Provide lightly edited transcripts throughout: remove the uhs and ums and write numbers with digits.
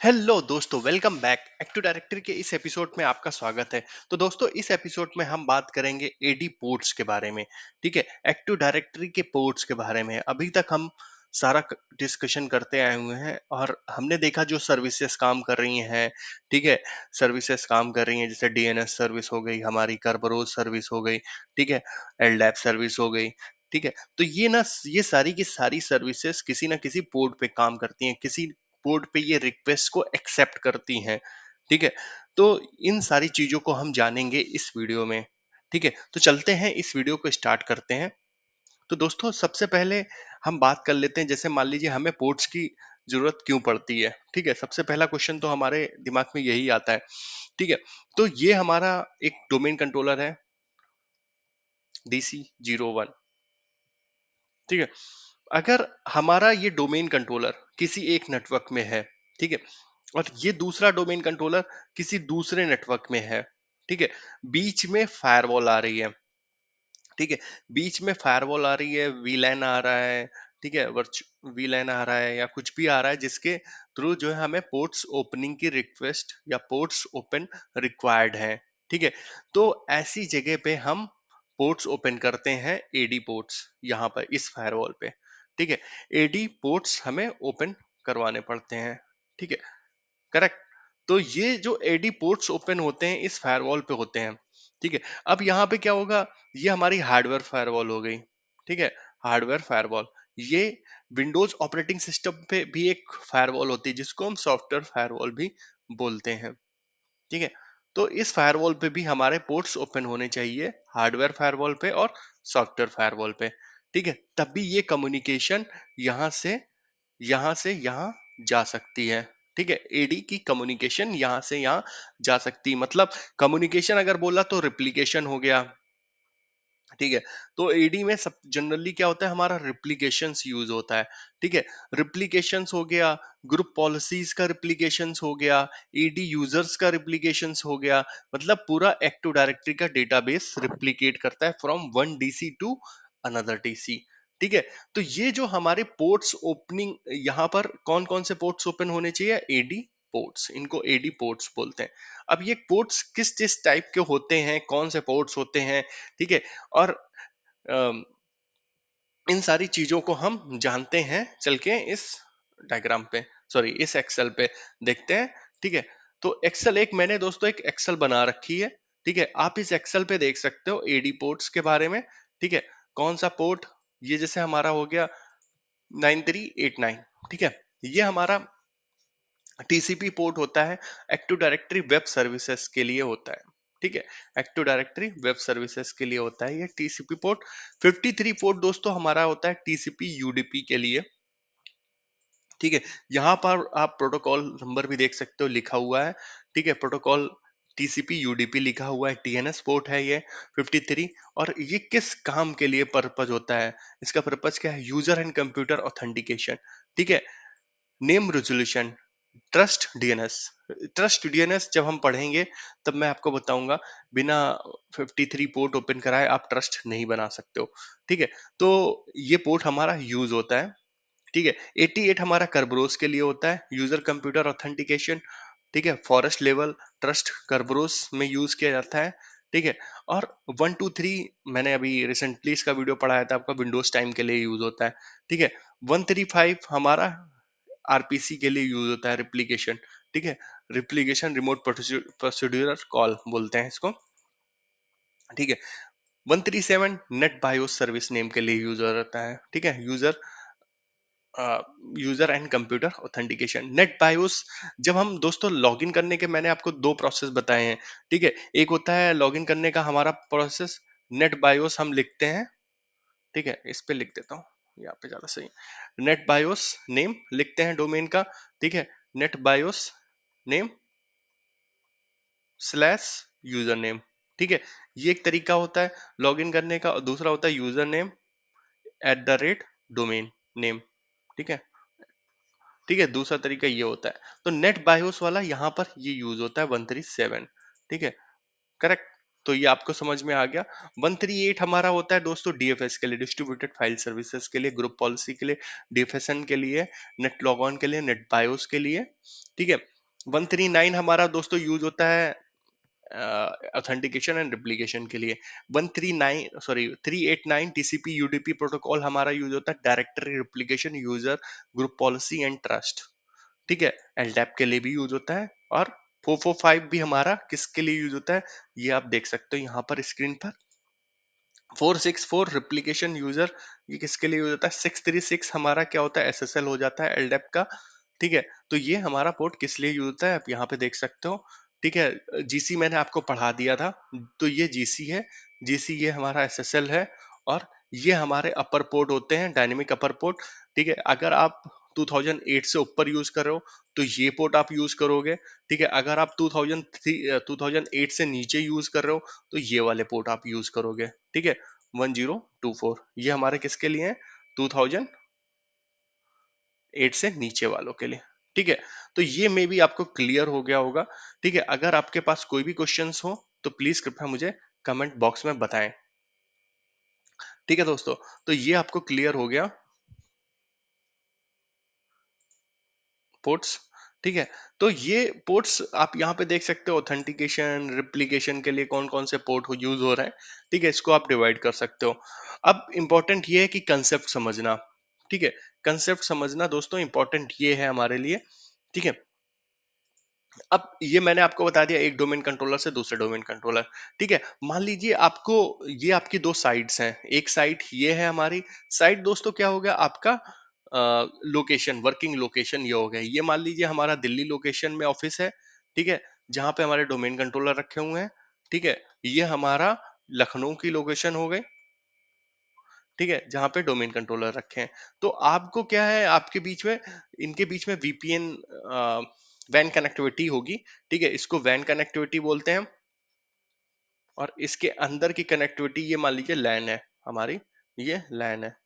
Hello दोस्तों, welcome back. Active directory के इस एपिसोड में आपका स्वागत है। तो दोस्तों, इस एपिसोड में हम बात करेंगे एडी पोर्ट्स के बारे में। ठीक है, एक्टिव डायरेक्टरी के पोर्ट्स के बारे में अभी तक हम सारा डिस्कशन करते आए हुए हैं और हमने देखा जो सर्विसेज काम कर रही हैं। ठीक है, सर्विसेज काम कर रही हैं जैसे डीएनएस सर्विस हो गई, हमारी करबरोज सर्विस हो गई, ठीक है, एलडैप सर्विस हो गई। ठीक है, तो ये सारी की सारी सर्विसेज किसी ना किसी पोर्ट पे काम करती हैं, किसी पोर्ट पे ये रिक्वेस्ट को एक्सेप्ट करती हैं। ठीक है, तो इन सारी चीजों को हम जानेंगे इस वीडियो में। ठीक है, तो चलते हैं, इस वीडियो को स्टार्ट करते हैं। तो दोस्तों, सबसे पहले हम बात कर लेते हैं, जैसे मान लीजिए हमें पोर्ट्स की जरूरत क्यों पड़ती है। ठीक है, सबसे पहला क्वेश्चन तो हमारे दिमाग में यही आता है। ठीक है, तो ये हमारा एक डोमेन कंट्रोलर है, DC01। ठीक है, अगर हमारा ये डोमेन कंट्रोलर किसी एक नेटवर्क में है, ठीक है, और ये दूसरा डोमेन कंट्रोलर किसी दूसरे नेटवर्क में है, ठीक है, बीच में फायरवॉल आ रही है। ठीक है, बीच में फायरवॉल आ रही है, वीलैन आ रहा है, ठीक है, वीलैन आ रहा है या कुछ भी आ रहा है जिसके थ्रू जो है हमें पोर्ट्स ओपनिंग की रिक्वेस्ट या पोर्ट्स ओपन रिक्वायर्ड है। ठीक है, तो ऐसी जगह पे हम पोर्ट्स ओपन करते हैं, एडी पोर्ट्स, यहाँ पर इस फायरवॉल पे। ठीक है, एडी पोर्ट्स हमें ओपन करवाने पड़ते हैं। ठीक है, करेक्ट। तो ये जो एडी पोर्ट्स ओपन होते हैं इस फायरवॉल पे होते हैं। ठीक है, अब यहाँ पे क्या होगा, ये हमारी हार्डवेयर फायरवॉल हो गई। ठीक है, हार्डवेयर फायरवॉल, ये विंडोज ऑपरेटिंग सिस्टम पे भी एक फायरवॉल होती है जिसको हम सॉफ्टवेयर फायरवॉल भी बोलते हैं। ठीक है, तो इस फायरवॉल पे भी हमारे पोर्ट्स ओपन होने चाहिए, हार्डवेयर फायरवॉल पे और सॉफ्टवेयर फायरवॉल पे। ठीक है, तभी ये कम्युनिकेशन यहाँ से यहाँ जा सकती है। ठीक है, एडी की कम्युनिकेशन यहाँ से यहाँ जा सकती है, मतलब कम्युनिकेशन अगर बोला तो रिप्लिकेशन हो गया। ठीक है, तो एडी में सब जनरली क्या होता है, हमारा रिप्लिकेशंस यूज होता है। ठीक है, रिप्लिकेशंस हो गया, ग्रुप पॉलिसीज का रिप्लिकेशंस हो गया, एडी यूजर्स का रिप्लिकेशंस हो गया, मतलब पूरा एक्टिव डायरेक्टरी का डेटाबेस रिप्लिकेट करता है from one DC to another DC. ठीक है, तो ये जो हमारे पोर्ट्स ओपनिंग, यहाँ पर कौन कौन से पोर्ट्स ओपन होने चाहिए, एडी पोर्ट्स, इनको एडी पोर्ट्स बोलते हैं। अब ये पोर्ट्स किस किस टाइप के होते हैं, कौन से पोर्ट्स होते हैं, ठीक है, और अम, इन सारी चीजों को हम जानते हैं चल के इस डायग्राम पे, सॉरी इस एक्सेल पे देखते हैं। ठीक है, तो एक्सेल, एक मैंने दोस्तों एक एक्सेल बना रखी है। ठीक है, आप इस एक्सेल पे देख सकते हो एडी पोर्ट्स के बारे में। ठीक है, कौन सा पोर्ट, ये जैसे हमारा हो गया 9389। ठीक है, ये हमारा टीसीपी पोर्ट होता है, एक्टिव डायरेक्टरी वेब सर्विसेज के लिए होता है। ठीक है, एक्टिव डायरेक्टरी वेब सर्विसेज के लिए होता है ये टीसीपी पोर्ट। 53 पोर्ट दोस्तों हमारा होता है टीसीपी यूडीपी के लिए। ठीक है, यहाँ पर आप प्रोटोकॉल नंबर भी देख सकते हो लिखा हुआ है। ठीक है, प्रोटोकॉल टीसीपी यूडीपी लिखा हुआ है, टीएनएस पोर्ट है ये 53। और ये किस काम के लिए पर्पज होता है, इसका पर्पज क्या है, यूजर एंड कंप्यूटर ऑथेंटिकेशन। ठीक है, name resolution, trust DNS. Trust DNS जब हम पढ़ेंगे तब मैं आपको बताऊंगा, बिना 53 पोर्ट ओपन कराए आप ट्रस्ट नहीं बना सकते हो। ठीक है, तो ये पोर्ट हमारा यूज होता है। ठीक है, 88 हमारा कर्बरोस के लिए होता है, यूजर कंप्यूटर ऑथेंटिकेशन। ठीक है, फॉरेस्ट लेवल ट्रस्ट कर्बरोस में यूज किया जाता है। ठीक है, और 123 मैंने अभी रिसेंटली इसका वीडियो पढ़ाया था आपका, विंडोज टाइम के लिए यूज होता है। ठीक है, 135 हमारा आरपीसी के लिए यूज होता है, रिप्लिकेशन। ठीक है, रिप्लिकेशन रिमोट प्रोसीड्यूरर कॉल बोलते हैं इसको। ठीक है, 137 नेट बायोस सर्विस नेम के लिए यूज होता है। ठीक है, user and computer authentication, net BIOS. जब हम दोस्तों लॉगिन करने के, मैंने आपको दो प्रोसेस बताए हैं। ठीक है, एक होता है लॉगिन करने का हमारा प्रोसेस, नेट बायोस हम लिखते हैं। ठीक है, इस पे लिख देता हूँ, यहाँ पे ज्यादा सही, नेट बायोस नेम लिखते हैं डोमेन का। ठीक है, net BIOS name slash user name. ठीक है, ये एक तरीका होता है लॉगिन करने का, और दूसरा होता है यूजर नेम @ डोमेन नेम। ठीक है, ठीक है, दूसरा तरीका ये होता है। तो नेट बायोस वाला यहाँ पर ये यूज होता है 137। ठीक है, करेक्ट। तो ये आपको समझ में आ गया। 138 हमारा होता है दोस्तों डीएफएस के लिए, डिस्ट्रीब्यूटेड फाइल सर्विसेज के लिए, ग्रुप पॉलिसी के लिए, डीएफएसएन के लिए, नेट लॉग ऑन के लिए, नेट बायोस के लिए। ठीक है, 139 हमारा दोस्तों यूज होता है ऑथेंटिकेशन एंड रिप्लिकेशन के लिए। 389 टीसीपी यूडीपी प्रोटोकॉल हमारा यूज होता है directory replication, user group policy and trust. ठीक है, एलडैप के लिए भी यूज होता है। और 445 भी हमारा किसके लिए यूज होता है, ये आप देख सकते हो यहाँ पर स्क्रीन पर। 464 रिप्लिकेशन यूजर, ये किसके लिए यूज होता है। 636 हमारा क्या होता है, एसएसएल हो जाता है एलडेप का। ठीक है, तो ये हमारा पोर्ट किस लिए यूज होता है आप यहाँ पे देख सकते हो। ठीक है, जीसी मैंने आपको पढ़ा दिया था, तो ये जीसी है। जीसी ये हमारा एसएसएल है। और ये हमारे अपर पोर्ट होते हैं, डायनेमिक अपर पोर्ट। ठीक है, अगर आप 2008 से ऊपर यूज कर रहे हो तो ये पोर्ट आप यूज करोगे। ठीक है, अगर आप 2008 से नीचे यूज कर रहे हो तो ये वाले पोर्ट आप यूज करोगे। ठीक है, 1024 ये हमारे किसके लिए हैं, 2008 से नीचे वालों के लिए। ठीक है, तो ये मे भी आपको क्लियर हो गया होगा। ठीक है, अगर आपके पास कोई भी क्वेश्चंस हो तो प्लीज कृपया मुझे कमेंट बॉक्स में बताएं। ठीक है दोस्तों, तो ये आपको क्लियर हो गया पोर्ट्स। ठीक है, तो ये पोर्ट्स आप यहाँ पे देख सकते हो, ऑथेंटिकेशन रिप्लिकेशन के लिए कौन कौन से पोर्ट यूज हो रहे हैं। ठीक है, इसको आप डिवाइड कर सकते हो। अब इंपॉर्टेंट ये है कि कंसेप्ट समझना। ठीक है, कंसेप्ट समझना दोस्तों इंपॉर्टेंट ये है हमारे लिए। ठीक है, अब ये मैंने आपको बता दिया एक डोमेन कंट्रोलर से दूसरे डोमेन कंट्रोलर। ठीक है, मान लीजिए आपको, ये आपकी दो साइट्स हैं। एक साइट ये है हमारी साइट दोस्तों, क्या हो गया आपका लोकेशन, वर्किंग लोकेशन ये हो गया। ये मान लीजिए हमारा दिल्ली लोकेशन में ऑफिस है। ठीक है, जहां पे हमारे डोमेन कंट्रोलर रखे हुए हैं। ठीक है, ये हमारा लखनऊ की लोकेशन हो गई। ठीक है, जहां पे डोमेन कंट्रोलर रखे हैं। तो आपको क्या है, आपके बीच में, इनके बीच में वीपीएन वैन कनेक्टिविटी होगी। ठीक है, इसको वैन कनेक्टिविटी बोलते हैं। और इसके अंदर की कनेक्टिविटी ये मान लीजिए लैन है हमारी, ये लैन है।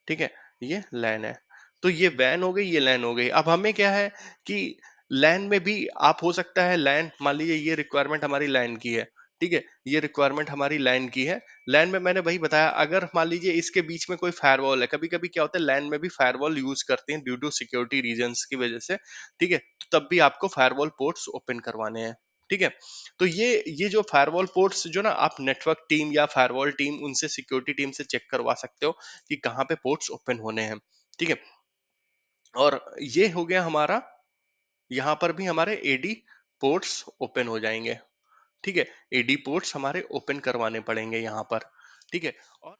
ठीक है, ये लैन है। तो ये वैन हो गई, ये लैन हो गई। अब हमें क्या है कि लैन में भी आप हो सकता है, लैन मान लीजिए ये रिक्वायरमेंट हमारी लैन की है। ठीक है, ये रिक्वायरमेंट हमारी लैन की है। लैन में मैंने वही बताया, अगर मान लीजिए इसके बीच में कोई फायरवॉल है, कभी कभी क्या होता है लैन में भी फायरवॉल यूज करते हैं ड्यू टू सिक्योरिटी रीजंस की वजह से। ठीक है, तो तब भी आपको फायरवॉल पोर्ट्स ओपन करवाने हैं। ठीक है, तो ये जो फायरवॉल पोर्ट्स जो ना, आप नेटवर्क टीम या फायरवॉल टीम उनसे, सिक्योरिटी टीम से चेक करवा सकते हो कि कहाँ पे पोर्ट्स ओपन होने हैं। ठीक है, और ये हो गया हमारा, यहाँ पर भी हमारे एडी पोर्ट्स ओपन हो जाएंगे। ठीक है, एडी पोर्ट्स हमारे ओपन करवाने पड़ेंगे यहाँ पर। ठीक है, और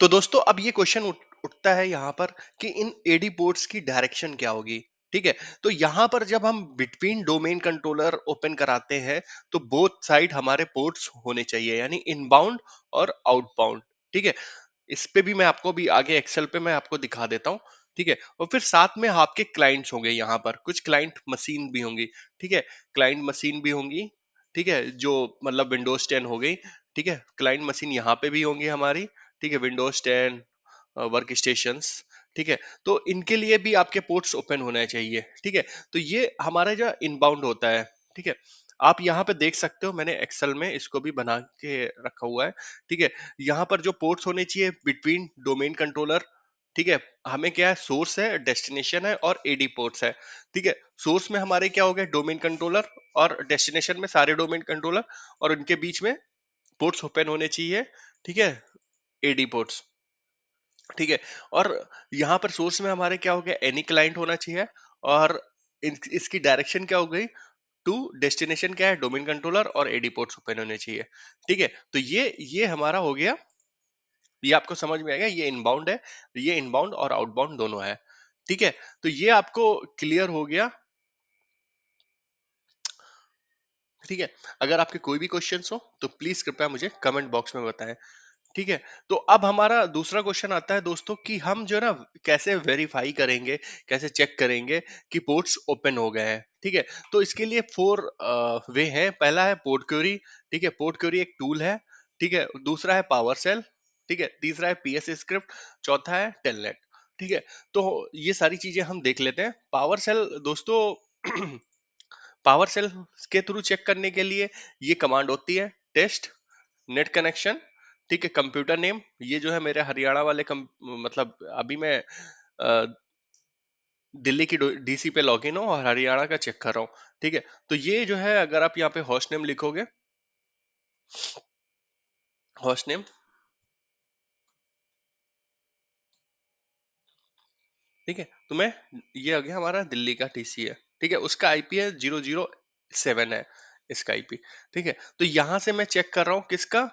तो दोस्तों अब ये क्वेश्चन उठता है यहाँ पर कि इन एडी पोर्ट्स की डायरेक्शन क्या होगी। ठीक है, तो यहाँ पर जब हम बिटवीन डोमेन कंट्रोलर ओपन कराते हैं तो बोथ साइड हमारे पोर्ट्स होने चाहिए, यानी इनबाउंड और आउटबाउंड। ठीक है, इस पे भी मैं आपको भी आगे एक्सेल पे मैं आपको दिखा देता हूँ। ठीक है, और फिर साथ में आपके क्लाइंट्स होंगे, यहाँ पर कुछ क्लाइंट मशीन भी होंगी। ठीक है, क्लाइंट मशीन भी होंगी। ठीक है, जो मतलब विंडोज 10 हो गई। ठीक है, क्लाइंट मशीन यहाँ पे भी होंगी हमारी। ठीक है, विंडोज 10 वर्क स्टेशंस। ठीक है, तो इनके लिए भी आपके पोर्ट्स ओपन होने चाहिए। ठीक है, तो ये हमारा जो इनबाउंड होता है। ठीक है, आप यहाँ पे देख सकते हो, मैंने एक्सेल में इसको भी बना के रखा हुआ है। ठीक है, यहाँ पर जो पोर्ट्स होने चाहिए बिटवीन डोमेन कंट्रोलर। ठीक है, हमें क्या है, सोर्स है, डेस्टिनेशन है और एडी पोर्ट्स है। ठीक है, सोर्स में हमारे क्या हो गए, डोमेन कंट्रोलर। और डेस्टिनेशन में सारे डोमेन कंट्रोलर। और उनके बीच में पोर्ट्स ओपन होने चाहिए। ठीक है, एडी पोर्ट्स। ठीक है, और यहाँ पर सोर्स में हमारे क्या हो गया, एनी क्लाइंट होना चाहिए। और इसकी डायरेक्शन क्या हो गई, टू डेस्टिनेशन क्या है, डोमेन कंट्रोलर और एडी पोर्ट्स ओपन होने चाहिए। ठीक है, तो ये हमारा हो गया। ये आपको समझ में आ गया, ये इनबाउंड है। ये इनबाउंड और आउटबाउंड दोनों है। ठीक है, तो ये आपको क्लियर हो गया। ठीक है, अगर आपके कोई भी क्वेश्चंस हो तो प्लीज कृपया मुझे कमेंट बॉक्स में बताएं। ठीक है, तो अब हमारा दूसरा क्वेश्चन आता है दोस्तों कि हम जो है ना, कैसे वेरीफाई करेंगे, कैसे चेक करेंगे कि पोर्ट्स ओपन हो गए हैं। ठीक है, तो इसके लिए 4 वे हैं। पहला है पोर्ट क्वेरी। ठीक है, पोर्ट क्वेरी एक टूल है। ठीक है, दूसरा है पावर सेल। ठीक है, तीसरा है पीएस स्क्रिप्ट। चौथा है टेलनेट। ठीक है, तो ये सारी चीजें हम देख लेते हैं। पावर सेल दोस्तों पावर सेल के थ्रू चेक करने के लिए ये कमांड होती है, टेस्ट नेट कनेक्शन। ठीक है, कंप्यूटर नेम, ये जो है मेरे हरियाणा वाले मतलब अभी मैं दिल्ली की डीसी पे लॉगिन हो और हरियाणा का चेक कर रहा हूँ। ठीक है, तो ये जो है अगर आप यहाँ पे होस्ट नेम लिखोगे, होस्ट नेम, ठीक है, तो मैं, ये आ गया हमारा दिल्ली का टीसी है। ठीक है, उसका आईपी है 007 है इसका आईपी। ठीक है, तो यहां से मैं चेक कर रहा हूँ किसका,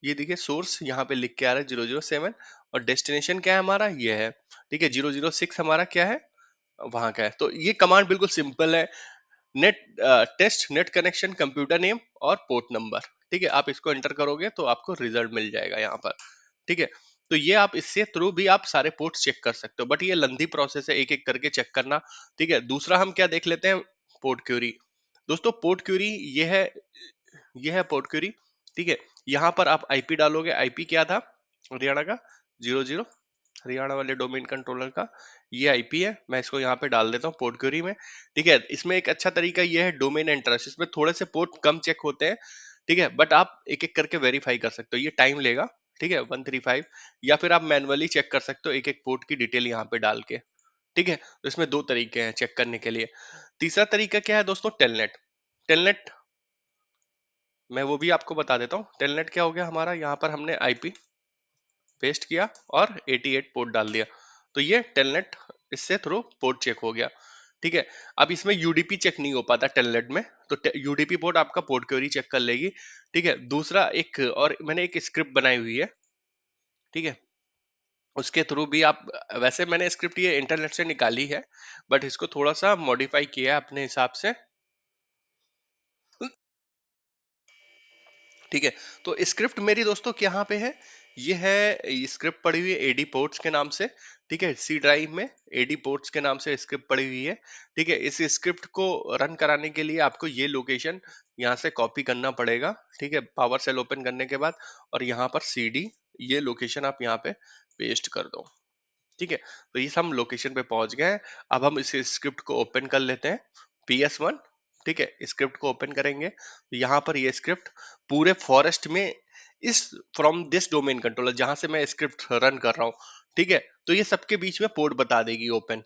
ये देखिए सोर्स यहाँ पे लिख के आ रहा है 007, और डेस्टिनेशन क्या है हमारा, ये है। ठीक है, 006 हमारा क्या है, वहां का है। तो ये कमांड बिल्कुल सिंपल है, net test net connection computer name और पोर्ट नंबर। ठीक है, आप इसको एंटर करोगे तो आपको रिजल्ट मिल जाएगा यहाँ पर। ठीक है, तो ये आप इससे थ्रू भी आप सारे पोर्ट्स चेक कर सकते हो, बट ये लंदी प्रोसेस है एक एक करके चेक करना। ठीक है, दूसरा हम क्या देख लेते हैं, पोर्ट क्यूरी। दोस्तों पोर्ट क्यूरी ये है पोर्ट क्यूरी। ठीक है, यहाँ पर आप आईपी डालोगे, आईपी क्या था हरियाणा का, 00, हरियाणा वाले डोमेन कंट्रोलर का ये आईपी है। मैं इसको यहाँ पे डाल देता हूँ पोर्ट क्वेरी में। ठीक है, इसमें एक अच्छा तरीका ये है डोमेन एंट्रेंस, इसमें थोड़े से पोर्ट कम चेक होते हैं। ठीक है, बट आप एक एक करके वेरीफाई कर सकते हो, ये टाइम लेगा। ठीक है, 135, या फिर आप मैनुअली चेक कर सकते हो एक एक पोर्ट की डिटेल यहाँ पे डाल के। ठीक है, तो इसमें दो तरीके हैं चेक करने के लिए। तीसरा तरीका क्या है दोस्तों, टेलनेट। टेलनेट मैं वो भी आपको बता देता हूँ। टेलनेट क्या हो गया हमारा, यहाँ पर हमने आईपी पेस्ट किया और 88 पोर्ट डाल दिया, तो ये टेलनेट इससे थ्रू पोर्ट चेक हो गया। ठीक है, अब इसमें यूडीपी चेक नहीं हो पाता टेलनेट में, तो यूडीपी पोर्ट आपका पोर्ट क्वेरी चेक कर लेगी। ठीक है, दूसरा एक और मैंने एक स्क्रिप्ट बनाई हुई है। ठीक है, उसके थ्रू भी आप, वैसे मैंने स्क्रिप्ट ये इंटरनेट से निकाली है, बट इसको थोड़ा सा मॉडिफाई किया है अपने हिसाब से। ठीक है, तो स्क्रिप्ट मेरी दोस्तों यहाँ पे है, ये है स्क्रिप्ट पड़ी हुई है एडी पोर्ट्स के नाम से। ठीक है, सी ड्राइव में एडी पोर्ट्स के नाम से स्क्रिप्ट पड़ी हुई है। ठीक है, इस स्क्रिप्ट को रन कराने के लिए आपको ये लोकेशन यहाँ से कॉपी करना पड़ेगा। ठीक है, पावर सेल ओपन करने के बाद, और यहाँ पर सीडी, ये लोकेशन आप यहाँ पे पेस्ट कर दो। ठीक है, तो ये हम लोकेशन पे पहुंच गए हैं। अब हम इस स्क्रिप्ट को ओपन कर लेते हैं, PS1। ठीक है, स्क्रिप्ट को ओपन करेंगे तो यहाँ पर ये स्क्रिप्ट पूरे फॉरेस्ट में, इस फ्रॉम दिस डोमेन कंट्रोलर जहां से मैं स्क्रिप्ट रन कर रहा हूँ, ठीक है, तो ये सबके बीच में पोर्ट बता देगी ओपन,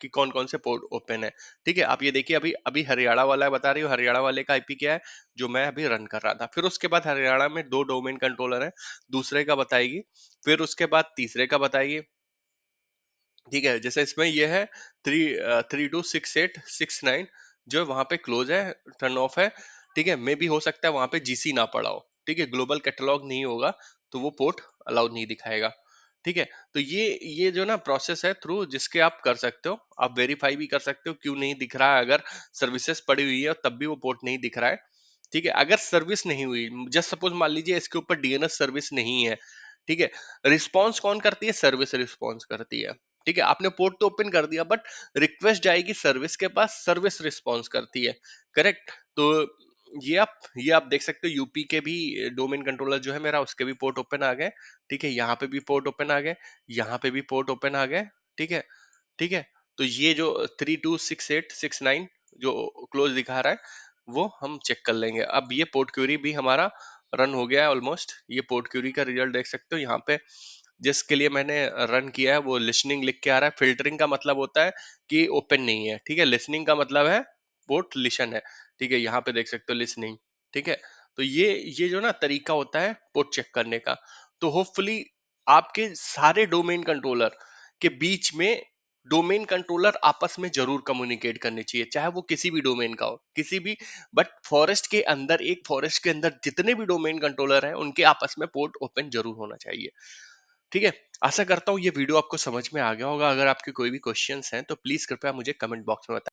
कि कौन कौन से पोर्ट ओपन है। ठीक है, आप ये देखिए अभी अभी हरियाणा वाला बता रही हूँ, हरियाणा वाले का आईपी क्या है जो मैं अभी रन कर रहा था। फिर उसके बाद हरियाणा में दो डोमेन कंट्रोलर है, दूसरे का बताएगी, फिर उसके बाद तीसरे का बताएगी। ठीक है, जैसे इसमें ये है 326869, जो वहां पे क्लोज है, टर्न ऑफ है। ठीक है, मे भी हो सकता है वहां पे जीसी ना पड़ा हो। ठीक है, ग्लोबल कैटलॉग नहीं होगा, तो वो पोर्ट अलाउड नहीं दिखाएगा। ठीक है, तो ये जो ना प्रोसेस है थ्रू जिसके आप कर सकते हो, आप वेरीफाई भी कर सकते हो क्यों नहीं दिख रहा है, अगर सर्विसेज पड़ी हुई है और तब भी वो पोर्ट नहीं दिख रहा है। ठीक है, अगर सर्विस नहीं हुई, जस्ट सपोज मान लीजिए इसके ऊपर डीएनएस सर्विस नहीं है। ठीक है, रिस्पॉन्स कौन करती है, सर्विस रिस्पॉन्स करती है। ठीक है, आपने पोर्ट तो ओपन कर दिया, बट रिक्वेस्ट जाएगी सर्विस के पास, सर्विस रिस्पॉन्स करती है। करेक्ट, तो ये आप देख सकते हो, यूपी के भी डोमेन कंट्रोलर जो है मेरा, उसके भी पोर्ट ओपन आ गए। ठीक है, यहाँ पे भी पोर्ट ओपन आ गए, यहाँ पे भी पोर्ट ओपन आ गए। ठीक है, ठीक है, तो ये जो 326869 जो क्लोज दिखा रहा है, वो हम चेक कर लेंगे। अब ये पोर्ट क्यूरी भी हमारा रन हो गया है ऑलमोस्ट। ये पोर्ट क्यूरी का रिजल्ट देख सकते हो यहाँ पे, जिसके लिए मैंने रन किया है वो लिसनिंग लिख के आ रहा है। फिल्टरिंग का मतलब होता है कि ओपन नहीं है। ठीक है, लिसनिंग का मतलब है पोर्ट लिशन है। ठीक है, यहाँ पे देख सकते हो लिसनिंग। ठीक है, तो ये जो ना तरीका होता है पोर्ट चेक करने का, तो होपफुली आपके सारे डोमेन कंट्रोलर के बीच में, डोमेन कंट्रोलर आपस में जरूर कम्युनिकेट करनी चाहिए, चाहे वो किसी भी डोमेन का हो, किसी भी, बट फॉरेस्ट के अंदर, एक फॉरेस्ट के अंदर जितने भी डोमेन कंट्रोलर हैं उनके आपस में पोर्ट ओपन जरूर होना चाहिए। ठीक है, आशा करता हूँ ये वीडियो आपको समझ में आ गया होगा। अगर आपके कोई भी क्वेश्चंस हैं तो प्लीज कृपया मुझे कमेंट बॉक्स में बताएं।